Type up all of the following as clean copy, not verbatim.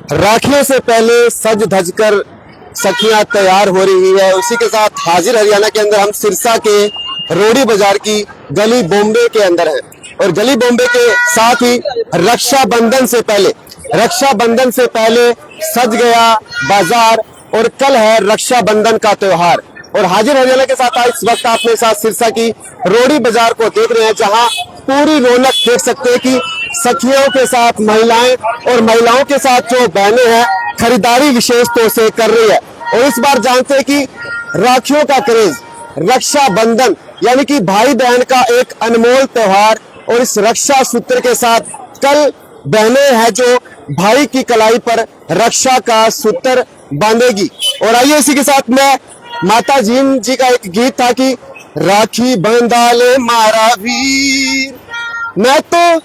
राखियों से पहले सज धज कर सखियां तैयार हो रही है। उसी के साथ हाजिर हरियाणा के अंदर हम सिरसा के रोडी बाजार की गली बॉम्बे के अंदर हैं और गली बॉम्बे के साथ ही रक्षाबंधन से पहले सज गया बाजार और कल है रक्षाबंधन का त्योहार। और हाजिर हरियाणा के साथ इस वक्त आपने साथ सिरसा की रोडी बाजार को देख रहे हैं, जहां पूरी रौनक देख सकते हैं कि सखियों के साथ महिलाएं और महिलाओं के साथ जो बहनें हैं खरीदारी विशेष तौर से कर रही है। और इस बार जानते हैं कि राखियों का क्रेज, रक्षाबंधन यानी कि भाई बहन का एक अनमोल त्योहार, और इस रक्षा सूत्र के साथ कल बहनें हैं जो भाई की कलाई पर रक्षा का सूत्र बांधेगी। और आइए इसी के साथ में माता जीन जी का एक गीत था कि राखी बंधा ले मारा वीर, मैं तो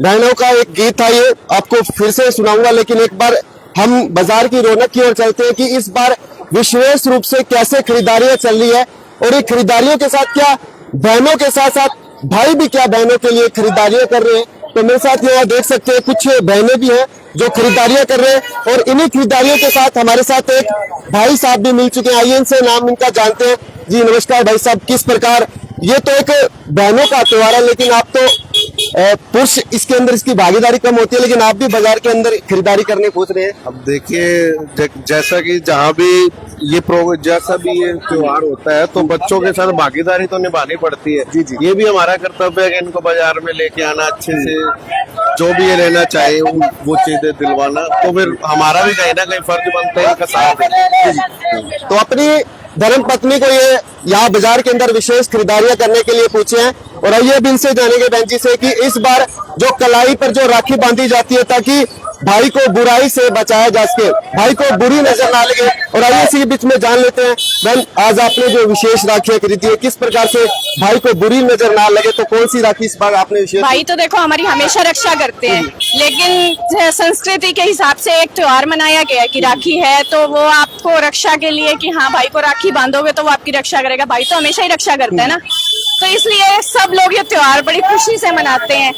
बहनों का एक गीत था, ये आपको फिर से सुनाऊंगा। लेकिन एक बार हम बाजार की रौनक की ओर चलते हैं कि इस बार विशेष रूप से कैसे खरीदारियां चल रही है, और ये खरीदारियों के साथ क्या बहनों के साथ साथ भाई भी क्या बहनों के लिए खरीदारियां कर रहे हैं। तो मेरे साथ यहाँ देख सकते हैं कुछ बहनें भी हैं जो खरीदारियां कर रहे हैं, और इन्हीं खरीदारियों के साथ हमारे साथ एक भाई साहब भी मिल चुके हैं। आइए इनसे नाम इनका जानते हैं। जी नमस्कार भाई साहब, किस प्रकार, ये तो एक बहनों का त्योहार है लेकिन आप तो पुरुष इसके अंदर इसकी भागीदारी कम होती है, लेकिन आप भी बाजार के अंदर खरीदारी करने पहुंच रहे हैं। अब देखिए जैसा कि जहाँ भी जैसा भी ये त्योहार होता है तो बच्चों के साथ भागीदारी तो निभानी पड़ती है। जी। ये भी हमारा कर्तव्य है कि इनको बाजार में लेके आना, अच्छे से जो भी ये लेना चाहे वो चीजें दिलवाना, तो फिर हमारा भी कहीं ना कहीं फर्ज बनता है इनका साथ देना। तो अपनी धर्म पत्नी को ये यहाँ बाजार के अंदर विशेष खरीदारियां करने के लिए पूछे हैं। और आइए अब इनसे जानेंगे बहन जी से कि इस बार जो कलाई पर जो राखी बांधी जाती है ताकि भाई को बुराई से बचाया जा सके, भाई को बुरी नजर ना लगे। और आइए इसी के बीच में जान लेते हैं बहन, आज आपने जो विशेष राखियां खरीदी है किस प्रकार से भाई को बुरी नजर ना लगे, तो कौन सी राखी इस बार आपने विशेष? भाई तो देखो हमारी हमेशा रक्षा करते हैं, लेकिन संस्कृति के हिसाब से एक त्योहार मनाया गया है कि राखी है तो वो आपको रक्षा के लिए कि हाँ भाई को राखी बांधोगे तो वो आपकी रक्षा करेगा। भाई तो हमेशा ही रक्षा करता है ना, तो इसलिए सब लोग ये त्योहार बड़ी खुशी से मनाते हैं।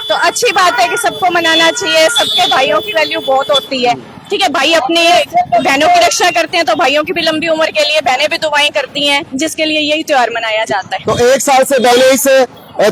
तो अच्छी बात है कि सबको मनाना चाहिए, सबके भाइयों की वैल्यू बहुत होती है। ठीक है, भाई अपने बहनों की रक्षा करते हैं तो भाइयों की भी लंबी उम्र के लिए बहनें भी दुआएं करती हैं, जिसके लिए यही त्योहार मनाया जाता है। तो एक साल से बहनें इस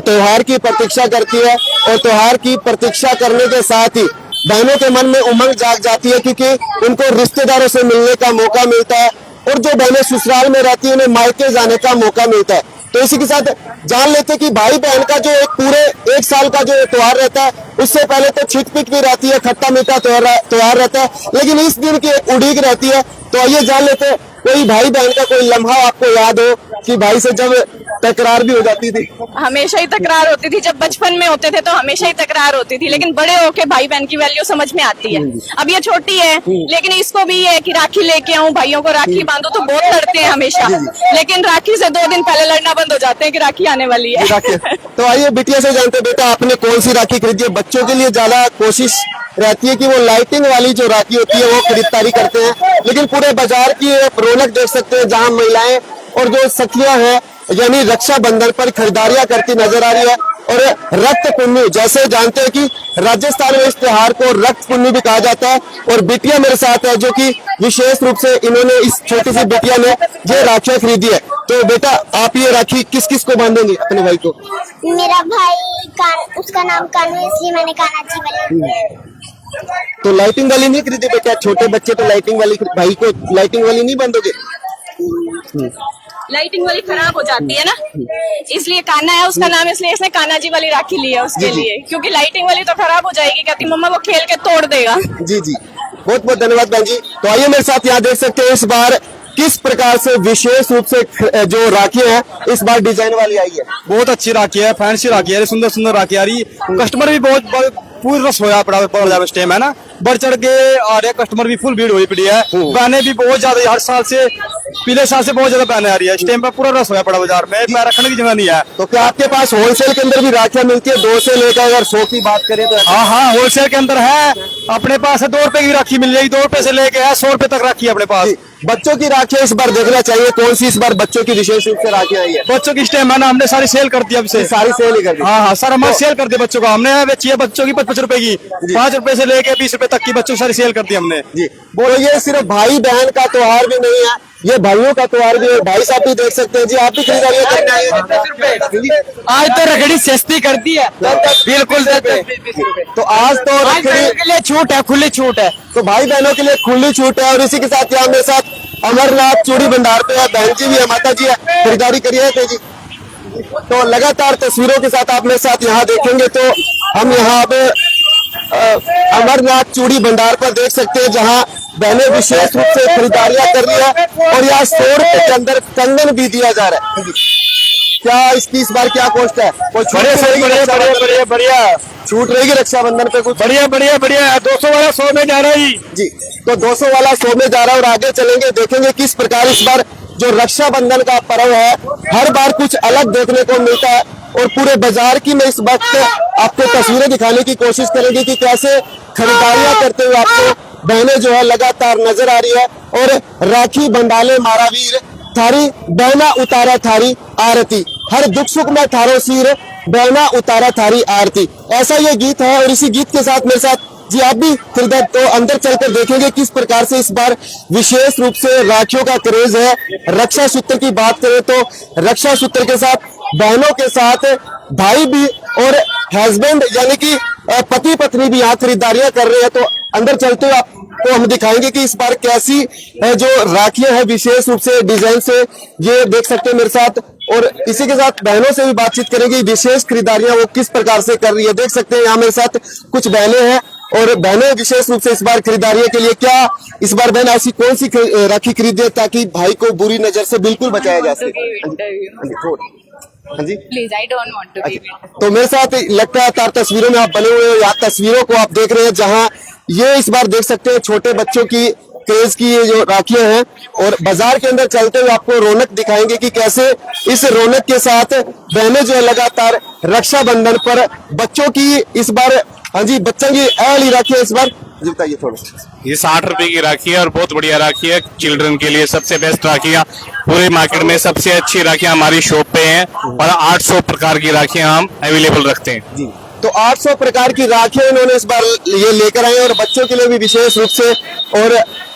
त्योहार की प्रतीक्षा करती है, और त्योहार की प्रतीक्षा करने के साथ ही बहनों के मन में उमंग जाग जाती है क्योंकि उनको रिश्तेदारों से मिलने का मौका मिलता है, और जो बहनें ससुराल में रहती है उन्हें मायके जाने का मौका मिलता है। तो इसी के साथ जान लेते हैं कि भाई बहन का जो एक पूरे एक साल का जो त्योहार रहता है उससे पहले तो छिट पिट भी रहती है, खट्टा मीठा त्योहार रहता है, लेकिन इस दिन की एक उड़ीक रहती है। तो आइए जान लेते हैं कोई भाई बहन का कोई लम्हा आपको याद हो कि भाई से जब तकरार भी हो जाती थी। हमेशा ही तकरार होती थी, जब बचपन में होते थे तो हमेशा ही तकरार होती थी, लेकिन बड़े होके भाई बहन की वैल्यू समझ में आती है। अब ये छोटी है लेकिन इसको भी है कि राखी लेके आऊं, भाइयों को राखी बांधो, तो बहुत लड़ते हैं हमेशा, लेकिन राखी से 2 दिन पहले लड़ना बंद हो जाते हैं कि राखी आने वाली है। तो आइए बिटिया से जानते, बेटा आपने कौन सी राखी खरीदी है? बच्चों के लिए ज्यादा कोशिश रहती है कि वो लाइटिंग वाली जो राखी होती है वो खरीदारी करते हैं, लेकिन पूरे बाजार की रौनक देख सकते हैं जहाँ महिलाएं और जो सखियां हैं यानी रक्षाबंधन पर खरीदारियां करती नजर आ रही है। और रक्त पुण्य, जैसे जानते हैं कि राजस्थान में इस त्योहार को रक्त पुण्य भी कहा जाता है, और बिटिया मेरे साथ है जो कि विशेष रूप से इन्होंने इस छोटी सी बिटिया ने ये राखियां खरीदी है। तो बेटा आप ये राखी किस किस को बांधेंगे अपने भाई को? मेरा भाई उसका नाम कानू है, इसलिए मैंने कान्हा जी वाली। तो लाइटिंग वाली नहीं खरीदी बेटा? छोटे बच्चे तो लाइटिंग वाली, भाई को लाइटिंग वाली नहीं बांधोगे? लाइटिंग वाली खराब हो जाती है ना, इसलिए कान्हा है उसका नाम, इसलिए इसने कान्हा जी वाली राखी ली है उसके लिए, क्योंकि लाइटिंग वाली तो खराब हो जाएगी, कहती मम्मा वो खेल के तोड़ देगा। जी जी, बहुत बहुत धन्यवाद बहन जी। तो आइए मेरे साथ यहाँ देख सकते हैं इस बार किस प्रकार से विशेष रूप से जो राखी है इस बार डिजाइन वाली आई है। बहुत अच्छी राखी है, फैंसी राखी है, सुंदर सुंदर राखी आ रही। कस्टमर भी बहुत पूरा सोया पड़ा इस टाइम है ना, बढ़ चढ़ के आ रहे कस्टमर भी, फुल भीड़ हुई पड़ी है। बहने भी बहुत ज्यादा, हर साल से पिछले साल से बहुत ज्यादा बहने आ रही है। इस टाइम पर पूरा रस होया पड़ा बाजार में, पैर रखने की जगह नहीं है। तो क्या आपके पास होलसेल के अंदर भी राखियां मिलती है? 2 से लेकर अगर 100 की बात करें तो? हाँ, होलसेल के अंदर है, अपने पास 2 रुपए की राखी मिल जाएगी, 2 रुपए से लेके 100 रुपए तक राखी है अपने पास। बच्चों की राखियां इस बार देखना चाहिए, कौन सी इस बार बच्चों की विशेष रूप से राखियां आई है? बच्चों की इस टाइम है ना, हमने सारी सेल कर दी अब से। सारी सेल ही कर दी। हाँ हाँ, सर हमारे सेल कर दी बच्चों का, हमने बेची है बच्चों की 55 रुपए की, 5 रुपए से लेके 20 रुपए तक की बच्चों की सारी सेल कर दी हमने जी। बोलो, ये सिर्फ भाई बहन का त्योहार भी नहीं है, ये भाइयों का त्योहार भी है। भाई साहब भी देख सकते हैं जी, आप भी खरीदारियां करने आए हैं। आज तो रखड़ी सस्ती कर दी है, बिल्कुल। तो आज तो रखड़ी के लिए छूट है, खुली छूट है। तो भाई बहनों के लिए खुली छूट है। और इसी के साथ यहाँ मेरे साथ अमरनाथ चूड़ी भंडार पे है, बहन जी भी है, माता जी है, खरीदारी करिए थे जी। तो लगातार तस्वीरों के साथ आप मेरे साथ यहाँ देखेंगे तो हम यहाँ पे अमरनाथ चूड़ी भंडार पर देख सकते हैं, जहाँ बहनें विशेष रूप से खरीदारियां कर रही है। और यहाँ 100 रुपए के अंदर कंगन भी दिया जा रहा है। क्या इसकी इस बार क्या कॉस्ट है? कोई छूट रहेगी? बढ़िया छूट रहेगी रक्षाबंधन पे कुछ? बढ़िया बढ़िया बढ़िया। 200 वाला 100 में जा रहा है जी। तो 200 वाला 100 में जा रहा है। और आगे चलेंगे, देखेंगे किस प्रकार इस बार जो रक्षाबंधन का पर्व है, हर बार कुछ अलग देखने को मिलता है। और पूरे बाजार की मैं इस वक्त आपको तस्वीरें दिखाने की कोशिश करेंगे कि कैसे खरीदारियां करते हुए आपको बहनें जो है लगातार नजर आ रही है। और राखी बंडाले मारा वीर, थारी बहना उतारा थारी आरती, हर दुख सुख में थारो सिर, बहना उतारा थारी आरती, ऐसा ये गीत है। और इसी गीत के साथ मेरे साथ जी आप भी खरीदा तो अंदर चलकर देखेंगे किस प्रकार से इस बार विशेष रूप से राखियों का क्रेज है। रक्षा सूत्र की बात करें तो रक्षा सूत्र के साथ बहनों के साथ भाई भी और हस्बैंड यानी कि पति पत्नी भी यहाँ खरीदारियां कर रहे हैं। तो अंदर चलते हुए आपको हम दिखाएंगे कि इस बार कैसी जो राखियां हैं विशेष रूप से डिजाइन से, ये देख सकते हैं मेरे साथ। और इसी के साथ बहनों से भी बातचीत करेंगे, विशेष खरीदारियां वो किस प्रकार से कर रही है। देख सकते हैं यहाँ मेरे साथ कुछ बहनें हैं और बहनें विशेष रूप से इस बार खरीदारियों के लिए क्या इस बार बहन ऐसी कौन सी राखी खरीदे ताकि भाई को बुरी नजर से बिल्कुल बचाया जा सके? हाँ जी please, I don't want to give it. तो मेरे साथ लगातार तस्वीरों में आप बने हुए हैं, यहाँ तस्वीरों को आप देख रहे हैं, जहाँ ये इस बार देख सकते हैं छोटे बच्चों की क्रेज की ये जो राखियां हैं। और बाजार के अंदर चलते हुए आपको रौनक दिखाएंगे कि कैसे इस रौनक के साथ बहनें जो है लगातार रक्षाबंधन पर बच्चों की इस बार, हाँ जी, बच्चों की वाली राखियां इस बार जी बताइए थोड़ा। ये 60 रुपए की राखी है और बहुत बढ़िया राखी है। चिल्ड्रन के लिए सबसे बेस्ट राखियाँ पूरे मार्केट में, सबसे अच्छी राखियाँ हमारी शॉप पे हैं। और 800 प्रकार की राखियाँ हम अवेलेबल रखते हैं जी। तो 800 प्रकार की राखियां इन्होंने इस बार ये लेकर आए और बच्चों के लिए भी विशेष रूप से। और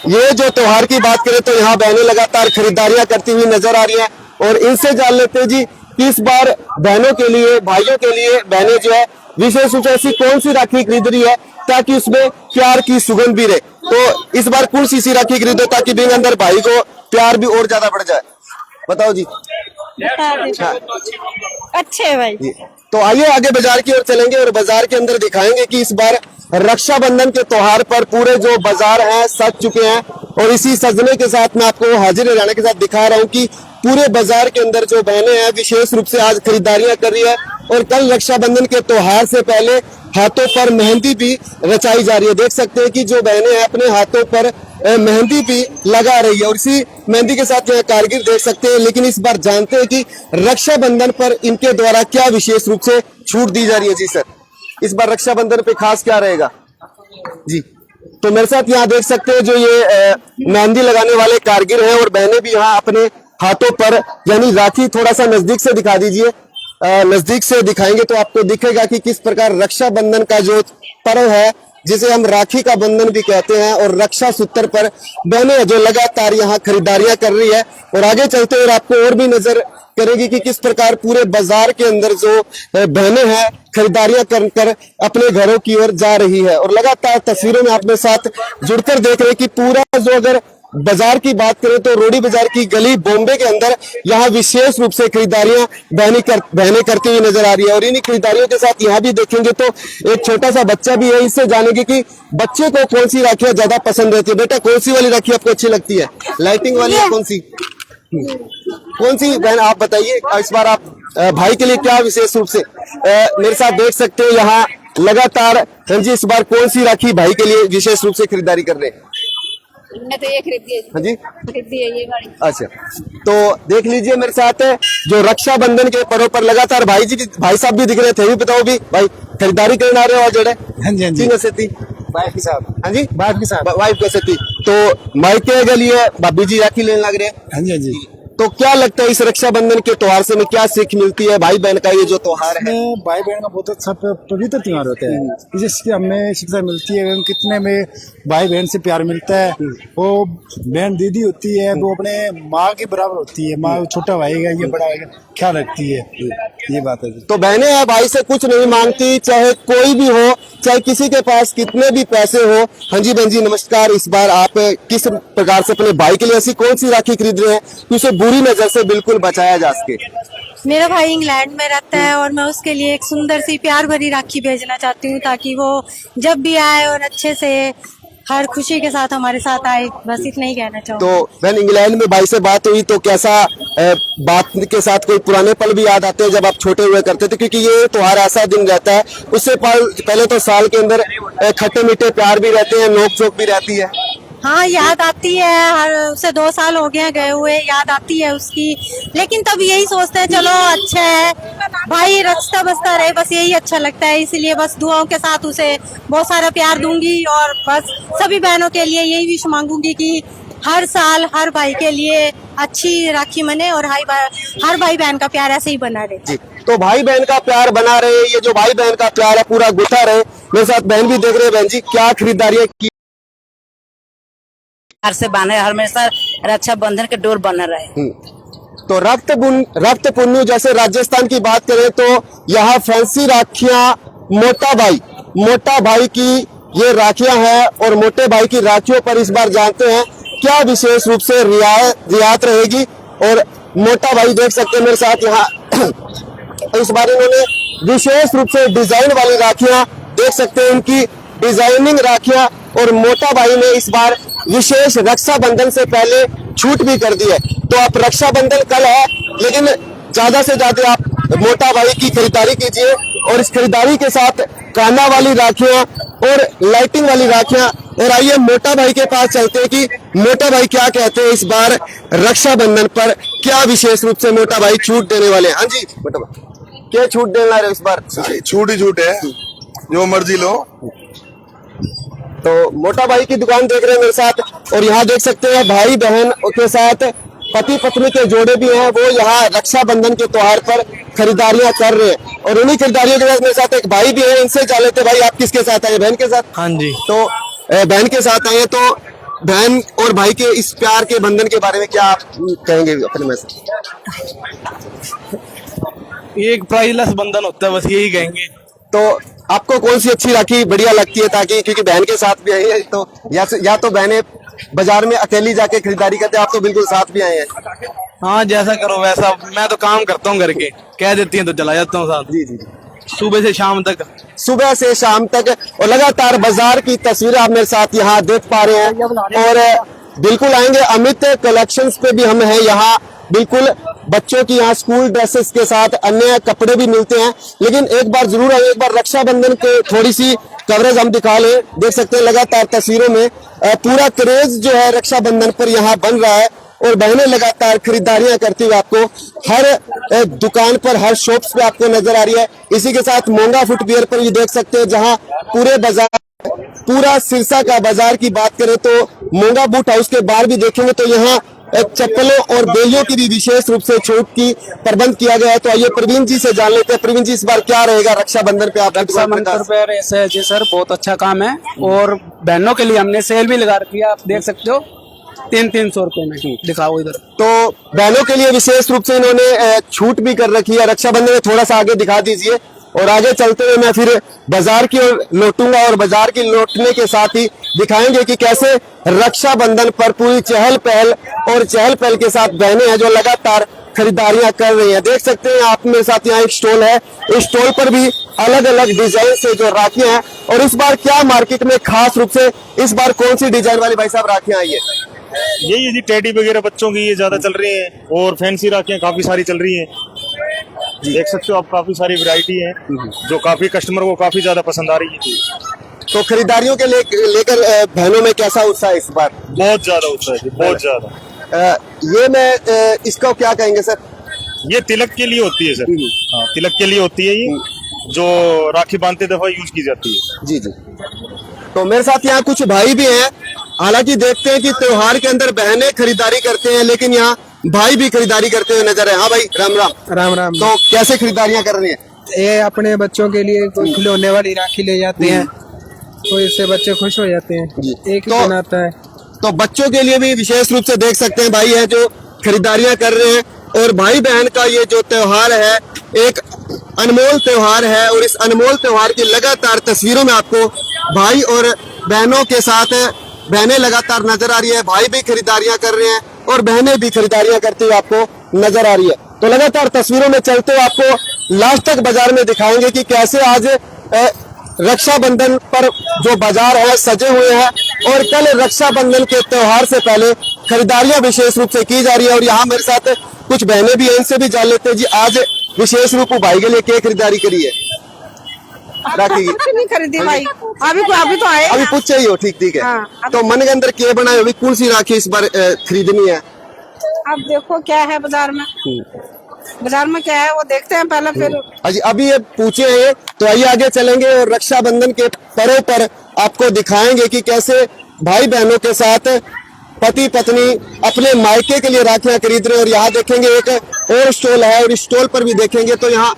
ये जो त्योहार की बात करें तो यहाँ बहनें लगातार खरीदारियां करती हुई नजर आ रही हैं। और इनसे जान लेते हैं जी कि इस बार बहनों के लिए, भाइयों के लिए बहनें जो है विशेष रूप से ऐसी कौन सी राखी खरीद रही है ताकि उसमें प्यार की सुगंध भी रहे। तो इस बार कौन सी राखी खरीदो ताकि बिन अंदर भाई को प्यार भी और ज्यादा बढ़ जाए? बताओ जी। अच्छे है भाई जी। तो आइए आगे बाजार की ओर चलेंगे और बाजार के अंदर दिखाएंगे कि इस बार रक्षाबंधन के त्योहार पर पूरे जो बाजार हैं सज चुके हैं। और इसी सजने के साथ मैं आपको हाजिर हरियाणा के साथ दिखा रहा हूँ कि पूरे बाजार के अंदर जो बहनें हैं विशेष रूप से आज खरीदारियां कर रही है। और कल रक्षाबंधन के त्योहार से पहले हाथों पर मेहंदी भी रचाई जा रही है। देख सकते हैं कि जो बहनें हैं अपने हाथों पर मेहंदी भी लगा रही है। और इसी मेहंदी के साथ यहाँ कारीगर देख सकते हैं। लेकिन इस बार जानते हैं कि रक्षाबंधन पर इनके द्वारा क्या विशेष रूप से छूट दी जा रही है। जी सर, इस बार रक्षाबंधन पे खास क्या रहेगा जी? तो मेरे साथ यहाँ देख सकते हैं जो ये मेहंदी लगाने वाले कारीगर हैं और बहनें भी यहाँ अपने हाथों पर यानी राखी, थोड़ा सा नजदीक से दिखा दीजिए, नजदीक से दिखाएंगे तो आपको दिखेगा कि किस प्रकार रक्षाबंधन का जो पर्व है जिसे हम राखी का बंधन भी कहते हैं और रक्षा सूत्र पर बहनें जो लगातार यहाँ खरीदारियां कर रही है। और आगे चलते हुए आपको और भी नजर करेगी कि किस प्रकार पूरे बाजार के अंदर जो बहनें हैं खरीदारियां कर अपने घरों की ओर जा रही है। और लगातार तस्वीरों में अपने साथ जुड़कर देख रहे कि पूरा जो अगर बाजार की बात करें तो रोडी बाजार की गली बॉम्बे के अंदर यहाँ विशेष रूप से खरीदारियां बहनें करती हुई नजर आ रही है। और इन्हीं खरीदारियों के साथ यहाँ भी देखेंगे तो एक छोटा सा बच्चा भी है, इससे जानेंगे कि बच्चे को कौन सी राखियां ज्यादा पसंद रहती है। बेटा, कौन सी वाली राखी आपको अच्छी लगती है? लाइटिंग वाली या कौन सी? कौन सी बहन आप बताइए, इस बार आप भाई के लिए क्या विशेष रूप से मेरे साथ देख सकते हो यहाँ लगातार। हाँ जी, इस बार कौन सी राखी भाई के लिए विशेष रूप से खरीदारी कर रहे हैं? मैं तो ये खरीदी है। हाँ जी, खरीदी है ये गाड़ी। अच्छा, तो देख लीजिए मेरे साथ जो रक्षाबंधन के पर्व पर लगातार भाई साहब भी दिख रहे थे। भी बताओ भी भाई, खरीदारी करने आ रहे हो आज जड़े? हाँ जी हाँ जी। वाइफ के साथ। हाँ जी, वाइफ के साथ। वाइफ के साथ तो मायके के लिए भाभी जी राखी लेने लग रहे हैं। हाँ जी, हाँ जी। तो क्या लगता है इस रक्षाबंधन के त्योहार से हमें क्या सीख मिलती है, भाई बहन का ये जो त्योहार है? इसमें भाई बहन का बहुत अच्छा पवित्र त्योहार होता है, जिसकी हमें शिक्षा मिलती है कितने में भाई बहन से प्यार मिलता है। वो बहन दीदी होती है, वो अपने माँ के बराबर होती है। माँ छोटा भाई का ये बड़ा ख्याल रखती है, ये बात है। तो बहनें हैं भाई से कुछ नहीं मांगती, चाहे कोई भी हो, चाहे किसी के पास कितने भी पैसे हो। हाँ जी बहन जी नमस्कार, इस बार आप किस प्रकार से अपने भाई के लिए ऐसी कौन सी राखी खरीद रहे हैं कि उसे बुरी नजर से बिल्कुल बचाया जा सके? मेरा भाई इंग्लैंड में रहता है और मैं उसके लिए एक सुंदर सी प्यार भरी राखी भेजना चाहती हूँ, ताकि वो जब भी आए और अच्छे से हर खुशी के साथ हमारे साथ आए। बस इतना ही कहना चाहूँगी। तो बहन इंग्लैंड में भाई से बात हुई तो कैसा बात के साथ कोई पुराने पल भी याद आते हैं जब आप छोटे हुए करते थे? क्योंकि ये त्योहार ऐसा दिन रहता है, उससे पहले तो साल के अंदर खट्टे मीठे प्यार भी रहते हैं, नोक झोंक भी रहती है। हाँ, याद आती है। हर उसे 2 साल हो गए गए हुए, याद आती है उसकी। लेकिन तब यही सोचते हैं चलो अच्छा है भाई, रचता बसता रहे, बस यही अच्छा लगता है। इसलिए बस दुआओं के साथ उसे बहुत सारा प्यार दूंगी और बस सभी बहनों के लिए यही विश मांगूंगी कि हर साल हर भाई के लिए अच्छी राखी बने और हर भाई बहन का प्यार ऐसे ही बना रहे। जी, तो भाई बहन का प्यार बना रहे, ये जो भाई बहन का प्यार है पूरा गुथा रहे। मेरे साथ बहन भी देख रहे हैं। बहन जी क्या खरीदारी की? से बांधे हमेशा रक्षाबंधन के डोर बना रहे। तो रक्त पुन्नू जैसे राजस्थान की बात करें तो यहाँ फैंसी राखियां मोटा भाई की ये राखियां हैं और मोटे भाई की राखियों पर इस बार जानते हैं क्या विशेष रूप से रियायत रहेगी। और मोटा भाई देख सकते हैं मेरे साथ यहाँ इस बार इन्होंने विशेष रूप से डिजाइन वाली राखियां देख सकते हैं, उनकी डिजाइनिंग राखियां। और मोटा भाई ने इस बार विशेष रक्षाबंधन से पहले छूट भी कर दी है। तो आप रक्षाबंधन कल है, लेकिन ज्यादा से ज्यादा आप मोटा भाई की खरीदारी कीजिए और इस खरीदारी के साथ काना वाली राखियां और लाइटिंग वाली राखियां। और आइए मोटा भाई के पास चलते हैं कि मोटा भाई क्या कहते हैं इस बार रक्षाबंधन पर, क्या विशेष रूप से मोटा भाई छूट देने वाले हैं। हाँ जी मोटा भाई, क्या छूट देने वाले इस बार? छूट ही छूट है, जो मर्जी लो। तो मोटा भाई की दुकान देख रहे हैं मेरे साथ और यहाँ देख सकते हैं भाई बहन के साथ पति पत्नी के जोड़े भी हैं, वो यहाँ रक्षाबंधन के त्योहार पर खरीदारियां कर रहे हैं। और उन्हीं खरीदारियों के साथ मेरे साथ एक भाई भी है, इनसे जान लेते। भाई आप किसके साथ आए? बहन के साथ? हाँ जी। तो बहन के साथ आए, तो बहन और भाई के इस प्यार के बंधन के बारे में क्या आप कहेंगे अपने में से? एक प्राइसलेस बंधन होता है, बस यही कहेंगे। तो आपको कौन सी अच्छी राखी बढ़िया लगती है? ताकि क्योंकि बहन के साथ भी आई है, तो या तो बहनें बाजार में अकेली जाके खरीदारी करते हैं, आप तो बिल्कुल साथ भी आए हैं। हाँ, जैसा करो वैसा। मैं तो काम करता हूँ घर के, कह देती हैं तो चला जाता हूँ साथ। जी जी, सुबह से शाम तक। सुबह से शाम तक। और लगातार बाजार की तस्वीरें आप मेरे साथ यहाँ देख पा रहे हैं। और बिल्कुल आएंगे अमित कलेक्शंस पे भी हम हैं यहाँ। बिल्कुल बच्चों की यहाँ स्कूल ड्रेसेस के साथ अन्य कपड़े भी मिलते हैं। लेकिन एक बार जरूर आइए, एक बार रक्षाबंधन के थोड़ी सी कवरेज हम दिखा लें। देख सकते हैं लगातार तस्वीरों में पूरा क्रेज जो है रक्षाबंधन पर यहाँ बन रहा है और बहनें लगातार खरीदारियां करती हुई आपको हर दुकान पर, हर शॉप्स पे आपको नजर आ रही है। इसी के साथ मोंगा फुटवियर पर भी देख सकते हैं, जहां पूरे बाजार, पूरा सिरसा का बाजार की बात करें तो मोंगा बूट हाउस के बाहर भी देखेंगे तो यहाँ चप्पलों और बेलियों की भी विशेष रूप से छूट की प्रबंध किया गया है। तो आइए प्रवीण जी से जान लेते हैं। प्रवीण जी इस बार क्या रहेगा रक्षाबंधन पे? आप रक्षाबंधन पे ऐसे जी सर बहुत अच्छा काम है और बहनों के लिए हमने सेल भी लगा रखी है, आप देख सकते हो 300 रुपए में। दिखाओ इधर। तो बहनों के लिए विशेष रूप से इन्होंने छूट भी कर रखी है रक्षाबंधन में। थोड़ा सा आगे दिखा दीजिए और आगे चलते हुए मैं फिर बाजार की ओर लौटूंगा और बाजार की लौटने के साथ ही दिखाएंगे कि कैसे रक्षाबंधन पर पूरी चहल पहल के साथ बहनें हैं जो लगातार खरीदारियां कर रही हैं। देख सकते हैं आप मेरे साथ यहाँ एक स्टॉल है, इस स्टॉल पर भी अलग अलग डिजाइन से जो राखियां हैं। और इस बार क्या मार्केट में खास रूप से इस बार कौन सी डिजाइन वाली भाई साहब राखियां आई है? यही जी टेडी वगैरह बच्चों की ये ज्यादा चल रही हैं और फैंसी राखियां काफी सारी चल रही हैं। देख सकते हो आप, काफी सारी वैरायटी है जो काफी कस्टमर को काफी ज्यादा पसंद आ रही है। तो खरीदारियों के लेकर बहनों में कैसा उत्साह इस बार? बहुत ज्यादा उत्साह है, बहुत ज्यादा। ये मैं इसका क्या कहेंगे सर? ये तिलक के लिए होती है सर। हाँ, तिलक के लिए होती है ये, जो राखी बांधते दफा यूज की जाती है। जी जी। तो मेरे साथ यहाँ कुछ भाई भी हैं, हालांकि देखते हैं कि त्योहार के अंदर बहनें खरीदारी करते हैं, लेकिन यहाँ भाई भी खरीदारी करते हुए नजर है। हाँ भाई, राम राम। राम राम। तो कैसे खरीदारियां कर रही हैं? ये अपने बच्चों के लिए कोई खिलौने वाली राखी ले जाते हैं, तो इससे बच्चे खुश हो जाते हैं। एक ही दिन आता है। तो बच्चों के लिए भी विशेष रूप से देख सकते हैं भाई है जो खरीदारियां कर रहे हैं। और भाई बहन का ये जो त्योहार है एक अनमोल त्योहार है, और इस अनमोल त्योहार की लगातार तस्वीरों में आपको भाई और बहनों के साथ बहनें लगातार नजर आ रही है, भाई भी खरीदारियां कर रहे हैं और बहनें भी खरीदारियां करती हुई आपको नजर आ रही है। तो लगातार तस्वीरों में चलते हुए आपको लास्ट तक बाजार में दिखाएंगे कि कैसे आज रक्षाबंधन पर जो बाजार है सजे हुए हैं, और कल रक्षाबंधन के त्योहार से पहले खरीदारियां विशेष रूप से की जा रही है। और यहाँ मेरे साथ कुछ बहनें भी हैं, इनसे भी जान लेते हैं जी आज विशेष रूप भाई के लिए क्या खरीदारी करी है? राखी नहीं खरीदी भाई, अभी तो आए, अभी पूछ चाहिए हो। ठीक है। हाँ, तो मन के अंदर क्या बनाए, अभी कौन सी राखी इस बार खरीदनी है? अब देखो क्या है बाजार में क्या है वो देखते हैं पहले, फिर अभी ये पूछे हैं, तो आइए आगे चलेंगे और रक्षाबंधन के पर्व पर आपको दिखाएंगे कि कैसे भाई बहनों के साथ पति पत्नी अपने मायके के लिए राखियां खरीद रहे हैं। और यहाँ देखेंगे एक और स्टॉल है, और इस स्टॉल पर भी देखेंगे तो यहाँ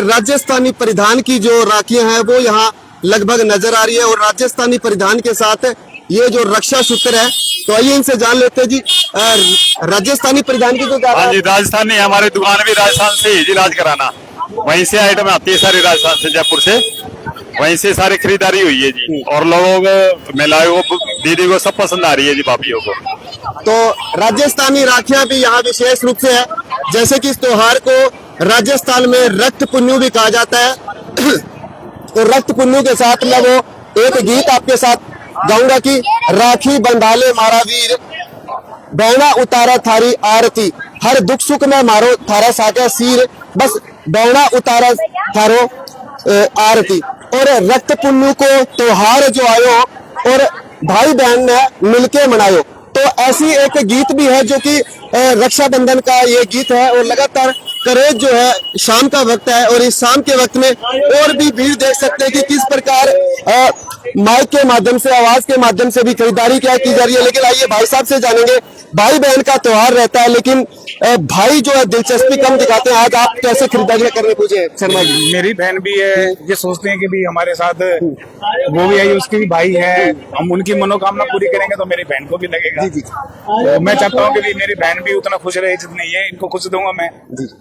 राजस्थानी परिधान की जो राखियां हैं वो यहाँ लगभग नजर आ रही है, और राजस्थानी परिधान के साथ ये जो रक्षा सूत्र है, तो आइए इनसे जान लेते हैं जी राजस्थानी परिधान की जो हाँ जी, राजस्थानी हमारी दुकान भी राजस्थान से ही इलाज कराना, वहीं से आइटम आती है सारी, राजस्थान से, जयपुर से, वहीं से सारी खरीदारी हुई है जी। और लोगों को, महिलाओं को, दीदी को सब पसंद आ रही है जी, भाभीियों को। तो राजस्थानी राखियां भी यहाँ विशेष रूप से है, जैसे कि इस त्योहार को राजस्थान में रक्त पुन्नू भी कहा जाता है। तो रक्त पुन्नू के साथ मैं वो एक गीत आपके साथ गाऊंगा कि राखी बंधाले मारा वीर, बहना उतारा थारी आरती, हर दुख सुख में मारो थारा साका सीर, बस बहना उतारा थारो आरती। और रक्त पुन्नू को त्योहार जो आयो और भाई बहन ने मिलके मनायो, तो ऐसी एक गीत भी है जो कि रक्षाबंधन का ये गीत है। और लगातार करेज जो है शाम का वक्त है, और इस शाम के वक्त में और भी भीड़ देख सकते हैं कि किस प्रकार माइक के माध्यम से, आवाज के माध्यम से भी खरीदारी क्या की जा रही है। लेकिन आइए भाई साहब से जानेंगे, भाई बहन का त्योहार रहता है लेकिन भाई जो है दिलचस्पी कम दिखाते हैं, आज आप कैसे खरीदारी करने पूछे शर्मा जी? मेरी बहन भी है, ये सोचते हैं कि भी हमारे साथ वो भी है, उसकी भी भाई है, हम उनकी मनोकामना पूरी करेंगे तो मेरी बहन को भी लगेगा। तो मैं चाहता हूँ कि भी मेरी बहन भी उतना खुश रहे जितनी ये, इनको खुश दूंगा मैं,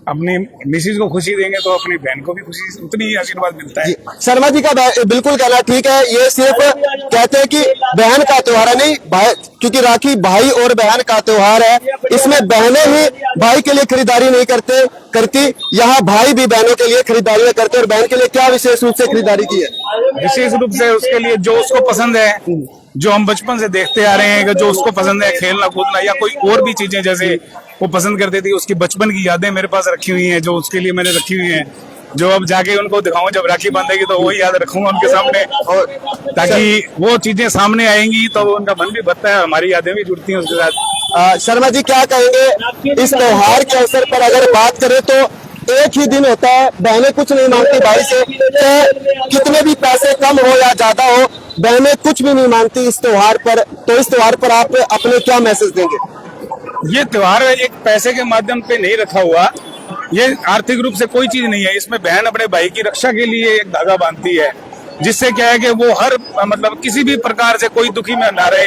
अपनी मिसिज को खुशी देंगे तो अपनी बहन को भी खुशी, उतनी ही आशीर्वाद मिलता है। शर्मा जी का बिल्कुल कहना ठीक है, ये सिर्फ कहते हैं कि बहन का त्योहार है, नहीं भाई, क्योंकि राखी भाई और बहन का त्योहार है, इसमें बहनें ही भाई के लिए खरीदारी नहीं करती, यहाँ भाई भी बहनों के लिए खरीदारी करते हैं। और बहन के लिए क्या विशेष रूप से खरीदारी की है? विशेष रूप से उसके लिए जो उसको पसंद है, जो हम बचपन से देखते आ रहे हैं, जो उसको पसंद है, खेलना कूदना या कोई और भी चीजें जैसे वो पसंद करती थी, उसकी बचपन की यादें मेरे पास रखी हुई हैं, जो उसके लिए मैंने रखी हुई हैं, जो अब जाके उनको दिखाऊं जब राखी बांधेगी तो वही याद रखूंगा उनके सामने, और ताकि वो चीजें सामने आएंगी तो उनका मन भी बढ़ता है, हमारी यादें भी जुड़ती हैं उसके साथ। शर्मा जी क्या कहेंगे इस त्योहार के अवसर पर? अगर बात करें तो एक ही दिन होता है, बहनें कुछ नहीं मांगती भाई से, तो कितने भी पैसे कम हो या ज्यादा हो, बहनें कुछ भी नहीं मांगती इस त्योहार पर। तो इस त्योहार पर आप अपने क्या मैसेज देंगे? ये त्योहार एक पैसे के माध्यम पे नहीं रखा हुआ, ये आर्थिक रूप से कोई चीज नहीं है, इसमें बहन अपने भाई की रक्षा के लिए एक धागा बांधती है, जिससे क्या है कि वो हर मतलब किसी भी प्रकार से कोई दुखी में ना रहे,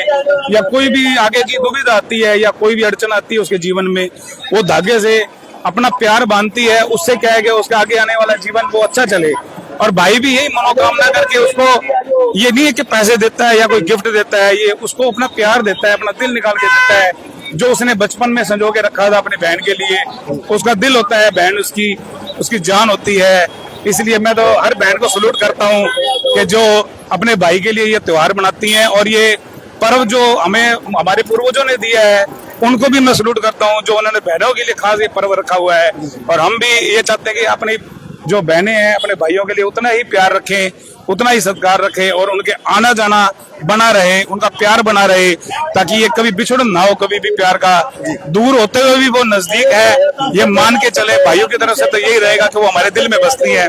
या कोई भी आगे की दुविधा आती है या कोई भी अड़चन आती है उसके जीवन में, वो धागे से अपना प्यार बांधती है, उससे क्या है कि उसका आगे आने वाला जीवन वो अच्छा चले। और भाई भी यही मनोकामना करके उसको, ये नहीं है कि पैसे देता है या कोई गिफ्ट देता है, ये उसको अपना प्यार देता है, अपना दिल निकाल के देता है, जो उसने बचपन में संजो के रखा था अपनी बहन के लिए, उसका दिल होता है, बहन उसकी जान होती है। इसलिए मैं तो हर बहन को सलूट करता हूँ कि जो अपने भाई के लिए ये त्योहार मनाती हैं, और ये पर्व जो हमें हमारे पूर्वजों ने दिया है उनको भी मैं सलूट करता हूँ, जो उन्होंने बहनों के लिए खास ये पर्व रखा हुआ है। और हम भी ये चाहते हैं कि अपनी जो बहनें हैं अपने भाइयों के लिए उतना ही प्यार रखें, उतना ही सत्कार रखें, और उनके आना जाना बना रहे, उनका प्यार बना रहे, ताकि ये कभी बिछड़न ना हो, कभी भी प्यार का, दूर होते हुए भी वो नजदीक है, ये मान के चले। भाइयों की तरफ से तो यही रहेगा कि वो हमारे दिल में बसती है,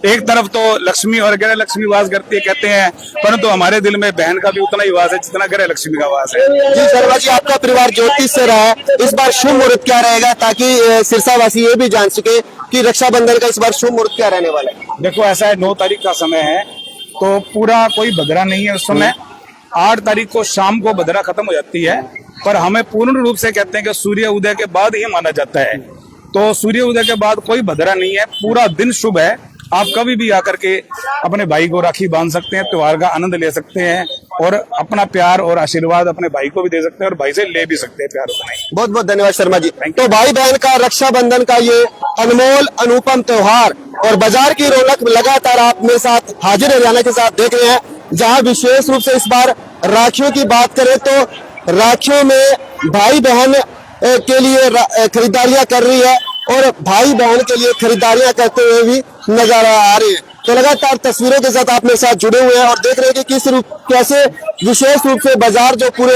एक तरफ तो लक्ष्मी और गृह लक्ष्मी वास करती है कहते हैं, परंतु हमारे दिल में बहन का भी उतना ही वास है जितना गृह लक्ष्मी का वास है। जी शर्मा जी, आपका परिवार ज्योतिष से रहा है, इस बार शुभ मुहूर्त क्या रहेगा ताकि सिरसावासी ये भी जान सके कि रक्षाबंधन का इस बार शुभ मुहूर्त क्या रहने वाला है? देखो ऐसा है, 9 तारीख का समय है तो पूरा कोई भद्रा नहीं है उस समय। 8 तारीख को शाम को भद्रा खत्म हो जाती है, पर हमें पूर्ण रूप से कहते हैं कि सूर्य उदय के बाद ही माना जाता है। तो सूर्य उदय के बाद कोई भद्रा नहीं है, पूरा दिन शुभ है। आप कभी भी आकर के अपने भाई को राखी बांध सकते हैं, त्योहार का आनंद ले सकते हैं और अपना प्यार और आशीर्वाद अपने भाई को भी दे सकते हैं और भाई से ले भी सकते हैं प्यार उतना ही। बहुत बहुत धन्यवाद शर्मा जी। तो भाई बहन का रक्षाबंधन का ये अनमोल अनुपम त्योहार और बाजार की रौनक लगातार आप मेरे साथ हाजिर हरियाणा के साथ देख रहे हैं, जहां विशेष रूप से इस बार राखियों की बात करें तो राखियों में भाई बहन के लिए खरीदारियां कर रही है और भाई बहन के लिए खरीदारियां करते हुए भी नजर आ रही है। तो लगातार तस्वीरों के साथ आप मेरे साथ जुड़े हुए हैं और देख रहे हैं कि कैसे विशेष रूप से बाजार जो पूरे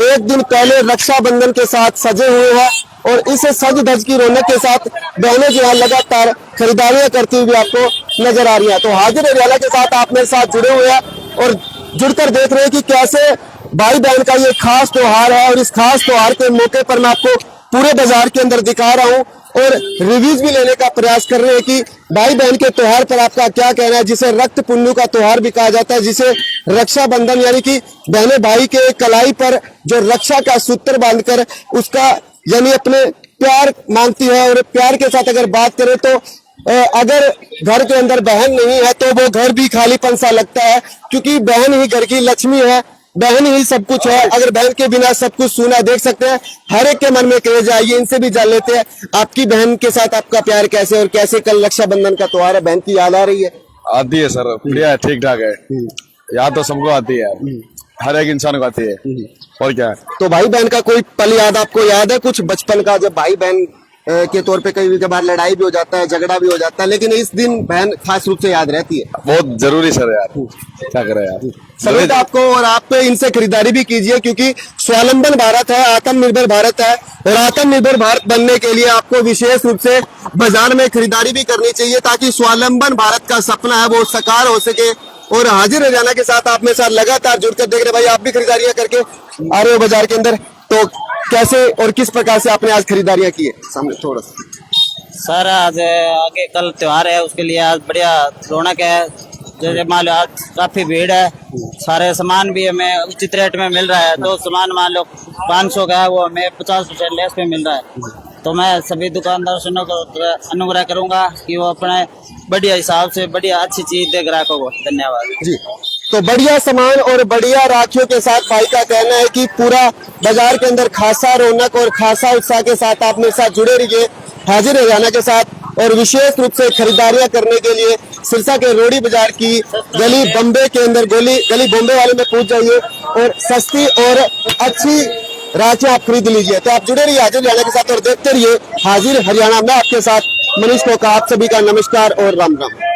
एक दिन पहले रक्षाबंधन के साथ सजे हुए हैं और इस सज धज की रौनक के साथ बहनें जो है लगातार खरीदारियां करती हुई आपको नजर आ रही है। तो हाजिर हरियाणा के साथ आप मेरे साथ जुड़े हुए हैं और जुड़कर देख रहे हैं कि कैसे भाई बहन का ये खास त्योहार है और इस खास त्योहार के मौके पर मैं आपको पूरे बाजार के अंदर दिखा रहा हूँ और रिव्यूज भी लेने का प्रयास कर रहे हैं कि भाई बहन के त्योहार पर आपका क्या कहना है, जिसे रक्त पुण्य का त्योहार भी कहा जाता है, जिसे रक्षाबंधन यानी कि बहनें भाई के कलाई पर जो रक्षा का सूत्र बांधकर उसका यानी अपने प्यार मांगती है। और प्यार के साथ अगर बात करें तो अगर घर के अंदर बहन नहीं है तो वो घर भी खालीपन सा लगता है, क्योंकि बहन ही घर की लक्ष्मी है, बहन ही सब कुछ है। अगर बहन के बिना सब कुछ सूना, देख सकते हैं हर एक के मन में क्रेज है। आइए इनसे भी जान लेते हैं आपकी बहन के साथ आपका प्यार कैसे और कैसे कल रक्षाबंधन का त्योहार है, बहन की याद आ रही है? आती है सर, बढ़िया है, ठीक ठाक है। याद तो सबको आती है, हर एक इंसान को आती है और क्या है। तो भाई बहन का कोई पल याद आपको याद है कुछ बचपन का, जब भाई बहन के तौर पे कई बार लड़ाई भी हो जाता है, झगड़ा भी हो जाता है, लेकिन इस दिन बहन खास रूप से याद रहती है? बहुत जरूरी सर यार, क्या करें यार। सलूट आपको और आप इनसे खरीदारी भी कीजिए, क्योंकि स्वावलंबन भारत है, आत्मनिर्भर भारत है और आत्मनिर्भर भारत बनने के लिए आपको विशेष रूप से बाजार में खरीदारी भी करनी चाहिए ताकि स्वावलंबन भारत का सपना है वो साकार हो सके। और हाजिर हरियाणा के साथ आप मेरे साथ लगातार जुड़कर देख रहे भाई, आप भी खरीदारियां करके आ रहे हो बाजार के अंदर, तो कैसे और किस प्रकार से आपने आज खरीदारियां की है? सामने थोड़ा सा सर, आज आगे कल त्योहार है, उसके लिए आज बढ़िया रौनक है। जैसे मान लो आज काफी भीड़ है, सारे सामान भी हमें उचित रेट में मिल रहा है। तो सामान मान लो 500 का है, वो हमें 50% लेस पे मिल रहा है। तो मैं सभी दुकानदारों को अनुग्रह करूंगा कि वो अपने बढ़िया हिसाब से बढ़िया अच्छी चीज दे ग्राहकों को। धन्यवाद जी। तो बढ़िया सामान और बढ़िया राखियों के साथ भाई का कहना है कि पूरा बाजार के अंदर खासा रौनक और खासा उत्साह के साथ आप मेरे साथ जुड़े रहिए हाजिर हरियाणा के साथ। और विशेष रूप से खरीदारियां करने के लिए सिरसा के रोडी बाजार की गली बॉम्बे के अंदर गली बॉम्बे वाले में पहुंच जाइए और सस्ती और अच्छी राखियां आप खरीद लीजिए। तो आप जुड़े रहिए हाजिर हरियाणा के साथ और देखते रहिए हाजिर हरियाणा। मैं आपके साथ मनीष कोका, आप सभी का नमस्कार और राम राम।